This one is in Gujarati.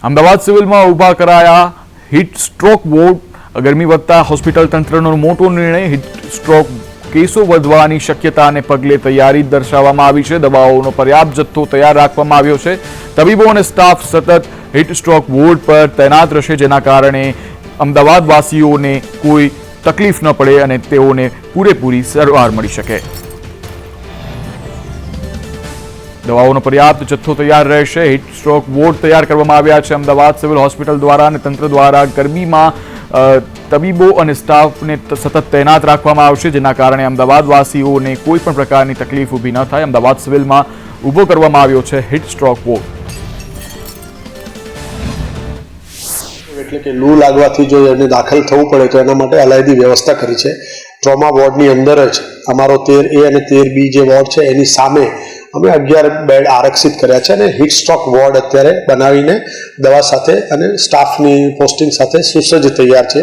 અમદાવાદ સિવિલમાં ઊભા કરાયા હીટ સ્ટ્રોક વોર્ડ. ગરમી વધતા હોસ્પિટલ તંત્રનો મોટો નિર્ણય. હીટ સ્ટ્રોક કેસો વધવાની શક્યતાને પગલે તૈયારી દર્શાવવામાં આવી છે. દવાઓનો પર્યાપ્ત જથ્થો તૈયાર રાખવામાં આવ્યો છે. તબીબો અને સ્ટાફ સતત હીટ સ્ટ્રોક વોર્ડ પર તૈનાત રહેશે, જેના કારણે અમદાવાદવાસીઓને કોઈ તકલીફ ન પડે અને તેઓને પૂરેપૂરી સારવાર મળી શકે. દવાઓનો પર્યાપ્ત જથ્થો તૈયાર રહેશે. હીટ સ્ટ્રોક વોર્ડ તૈયાર કરવામાં આવ્યા છે અમદાવાદ સિવિલ હોસ્પિટલ દ્વારા અને તંત્ર દ્વારા. ગરમીમાં તબીબો અને સ્ટાફને સતત તૈનાત રાખવામાં આવશે, જેના કારણે અમદાવાદવાસીઓને કોઈ પણ પ્રકારની તકલીફ ઊભી ન થાય. અમદાવાદ સિવિલમાં ઊભો કરવામાં આવ્યો છે હીટ સ્ટ્રોક વોર્ડ. એટલે કે લૂ લાગવાથી જો એને દાખલ થવું પડે તો એના માટે અલાયદી વ્યવસ્થા કરી છે. ટ્રોમા વોર્ડની અંદર જ અમારો 13A અને 13B જે વોર્ડ છે એની સામે અમે 11 બેડ આરક્ષિત કર્યા છે અને હીટ સ્ટ્રોક વોર્ડ અત્યારે બનાવીને દવા સાથે અને સ્ટાફની પોસ્ટિંગ સાથે સુસજ્જ તૈયાર છે.